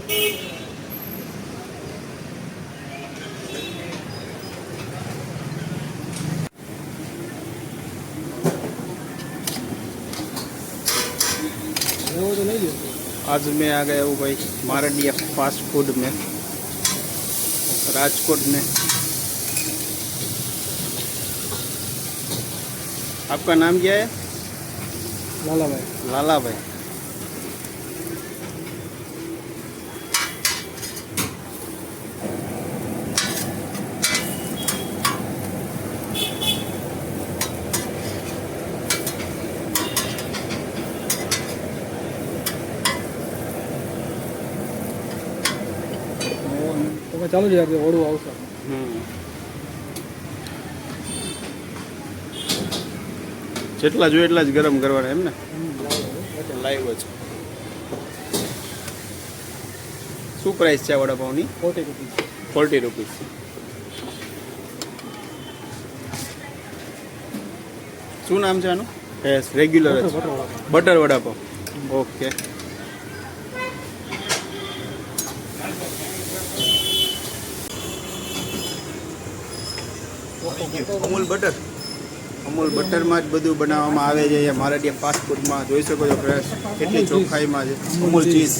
आज मैं आ गया हूँ भाई मारडिया फास्ट फूड में राजकोट में। आपका नाम क्या है? लाला भाई। लाला भाई। તમે ચાલુ જ રાખજો, ઓળું આવશે. જેટલા જોઈએ એટલા જ ગરમ કરવાના એમ ને? લાઈવ જ. શું પ્રાઇસ છે વડાપાઉંની? 40 રૂપીસ. 40 રૂપીસ. શું નામ છે આનું? યસ, રેગ્યુલર જ. Butter vada pav. Okay. Amul butter. Amul બટરમાં જ બધું બનાવવામાં આવે છે અહીંયા મારડિયા ફાસ્ટ ફૂડમાં. જોઈ શકો છો ફ્રેશ કેટલી ચોખ્ખાઈમાં છે. અમૂલ ચીઝ.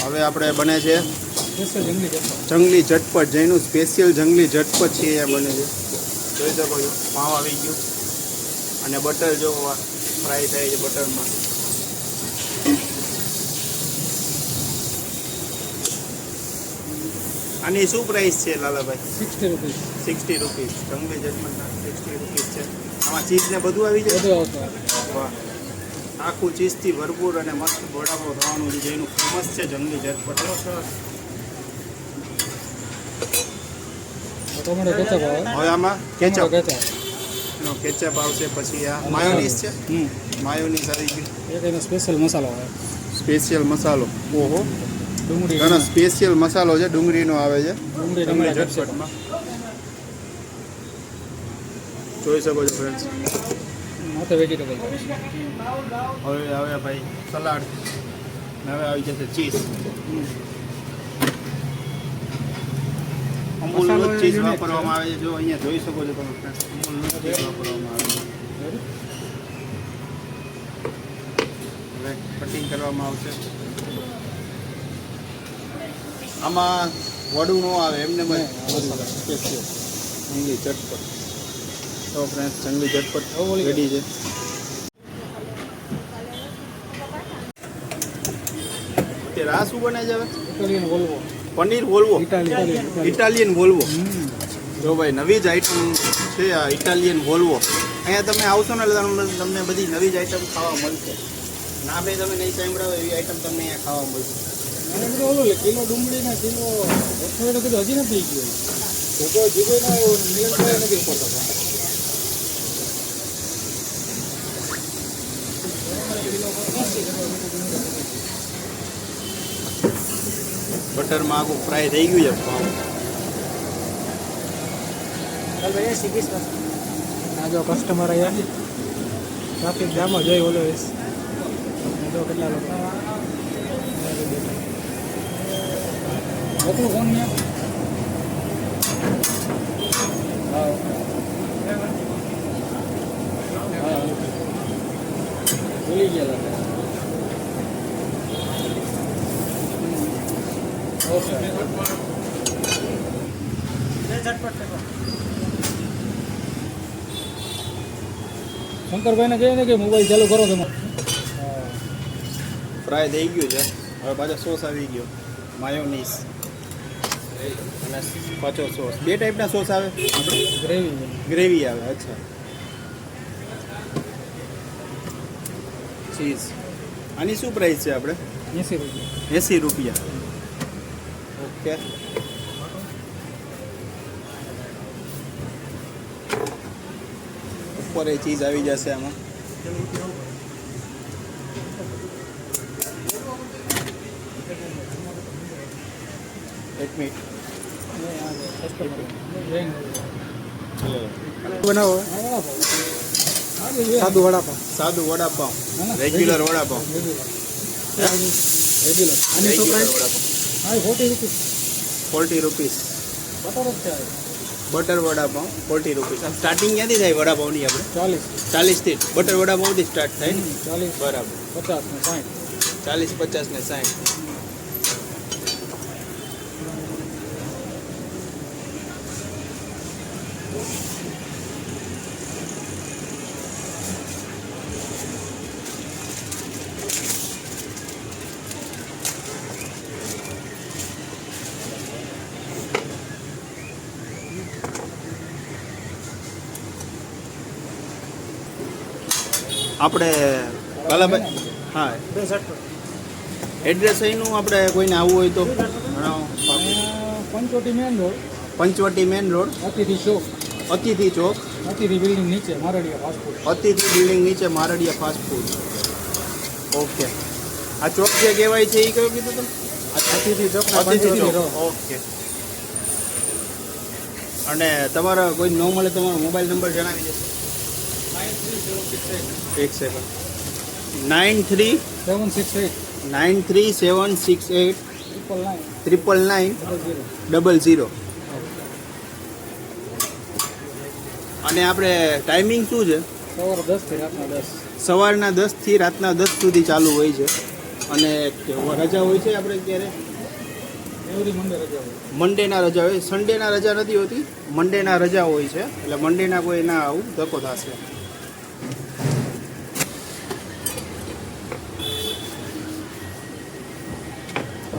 હવે આપણે બને છે જંગલી ઝટપટ, જેનું સ્પેશિયલ જંગલી ઝટપટ છે અહીંયા બને છે. જોઈ શકો છો પાવ આવી ગયું અને બટર જો ફ્રાય થાય છે બટરમાં. આની શું પ્રાઇસ છે લાલાભાઈ? 60 રૂપીસ. 60 રૂપીસ. જંગલી ઝટપટના 60 રૂપીસ છે. આમાં ચીઝ ને બધું આવી જાય? બધું આવશે. વાહ. આખું ચીઝથી ભરપૂર અને મસ્ત વડાપાઉં ખાવાનું છે જેનું ફેમસ છે જંગલી ઝટપટ. ટોમેટો કેચઅપ આવે. હવે આમાં કેચઅપ. કેચઅપ. કેચઅપ આવશે. પછી આ માયોનીઝ છે. માયોનીઝ આવી ગયું. એક એનો સ્પેશિયલ મસાલો આવે. સ્પેશિયલ મસાલો. ઓહો, ડુંગળી ઘણો સ્પેશિયલ મસાલો છે, ડુંગળીનો આવે છે ડુંગળી જંગલી ઝટપટમાં. જોઈ શકો છો ફ્રેન્ડ્સ. માથે વેજીટેબલ. હવે આવે ભાઈ સલાડ. હવે આવી જશે ચીઝ. અમૂલનો ચીઝ વાપરવામાં આવે છે. જો અહીંયા જોઈ શકો છો તમે ફ્રેન્ડ્સ, અમૂલનો ચીઝ વાપરવામાં આવે છે. હવે કટિંગ કરવામાં આવશે. આમાં વડું ન આવે એમને સ્પેશિયલ જંગલી ઝટપટ. તો ફ્રેન્ડ્સ જંગલી ઝટપટ રેડી છે. અત્યારે આ શું બને છે હવે? Italian Volvo. Paneer Volvo. Italian Volvo. જો ભાઈ નવી જ આઈટમ છે આ ઇટાલિયન વોલ્વો. અહીંયા તમે આવશો ને એટલે તમને બધી નવી જ આઈટમ ખાવા મળશે. ના ભાઈ તમે નહીં સાંભળાવો એવી આઈટમ તમને અહીંયા ખાવા મળશે. કિલો ડુંગળીના કિલો રસોઈ કીધું હજી નથી ગયું. જીગો ના નથી ઉપડતો. બટરમાં આખું ફ્રાય થઈ ગયું છે પાઉં. આ જો કસ્ટમર અહીંયા ટ્રાફિક જામમાં જોઈ ઓલો જો કેટલા લોકો મોકલું ફોન ને. ભૂલી ગયા શંકરભાઈને કહે ને કે મોબાઈલ ચાલુ કરો તમે. ફ્રાય થઈ ગયું છે. હવે પાછો સોસ આવી ગયો, માયોનીઝ અને પાછો સોસ. બે ટાઈપના સોસ આવે. ગ્રેવી આવે. અચ્છા. ચીઝ. આની શું પ્રાઇસ છે આપણે? 80 રૂપિયા. 80 રૂપિયા. ઓકે. ઉપર એ ચીઝ આવી જશે આમાં. એક મિનિટ બનાવો. સાદું વડાપાવ. સાદું વડાપાવ. રેગ્યુલર વડાપાવ. રેગ્યુલર. આની શું પ્રાઇસ? હા 40 રૂપીસ 40 રૂપીસ બટર જ છે આ. Butter vada pav 40 rupees. આમ સ્ટાર્ટિંગ ક્યાંથી થાય વડાપાઉંની આપણે? 40 40થી બટર વડાપાઉંથી સ્ટાર્ટ થાય ને? 40 બરાબર. 50 ને 60. 40, 50 ને 60. આપણે કાલાભાઈ, હા, એડ્રેસ અહીંનું આપણે કોઈને આવવું હોય તો જણાવો. Panchoti main road, Panchvati main road, Atithi Chowk, અતિથિ ચોક, અતિથિ બિલ્ડિંગ નીચે મારડિયા ફાસ્ટફૂડ. અતિથિ બિલ્ડિંગ નીચે મારડિયા ફાસ્ટ ફૂડ. ઓકે. આ ચોક જે કહેવાય છે એ કયું કીધું તમે? અતિથિ ચોક અતિથિ ચોક. ઓકે. અને તમારા કોઈ ન મળે તમારો મોબાઈલ નંબર જણાવી દેશો? એક સેકન્ડ. 93 768 93768 999 00. અને આપણે ટાઈમિંગ શું છે? સવારે 10 થી રાતના 10. સવારના 10 થી રાતના 10 સુધી ચાલુ હોય છે. અને રજા હોય છે આપણે ક્યારે? એવરી મંડે રજા હોય. મંડેના રજા હોય. સન્ડેના રજા નથી હોતી, મંડેના રજા હોય છે. એટલે મંડેના કોઈ ના આવું ધક્કો થશે.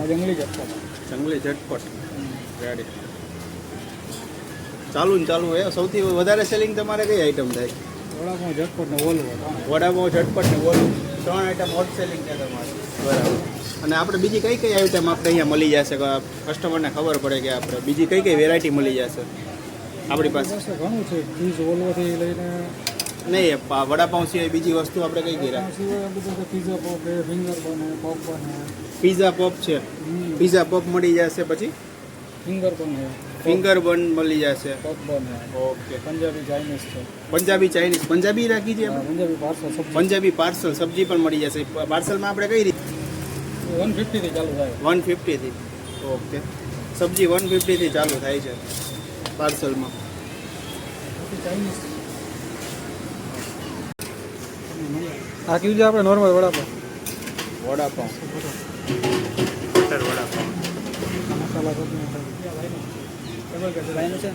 જંગલી ઝટપટ. જંગલી ઝટપટ રેડી. ચાલુ ને ચાલુ એ સૌથી વધારે સેલિંગ તમારે કઈ આઈટમ થાય? વડાપાઉં ઝટપટ ને ઓલું. વડાપાઉં ઝટપટ ને ઓલું 3 આઈટમ હોટ સેલિંગ છે તમારે. બરાબર. અને આપણે બીજી કઈ કઈ આઈટમ આપણે અહીંયા મળી જશે? કસ્ટમરને ખબર પડે કે આપણે બીજી કઈ કઈ વેરાયટી મળી જશે આપણી પાસે? ઘણું છે. ચીઝ ઓલવાથી લઈને નહીં, વડાપાઉં સિવાય બીજી વસ્તુ આપણે કઈ કઈ રાખીએ? સિવાય બધું પીઝા પોપ, ફિંગર બને, પોપ બને. પીઝા પોપ છે. પીઝા પોપ મળી જશે. પછી ફિંગર બને, ફિંગર બન મળી જશે. પોપ બને. ઓકે. પંજાબી ચાઇનીઝ છે. પંજાબી ચાઇનીઝ. પંજાબી રાખી છે આપણે? પંજાબી પાર્સલ સબ્જી પંજાબી પાર્સલ સબ્જી પણ મળી જશે. પાર્સલમાં આપણે કઈ રીતે? 150 થી ચાલુ થાય. 150 થી. ઓકે. સબ્જી 150 થી ચાલુ થાય છે પાર્સલમાં. ચાઇનીઝ આ કીધું છે આપણે નોર્મલ વડાપાઉં. વડાપાઉં બટર વડાપાઉં. મસાલા ચટણી છે.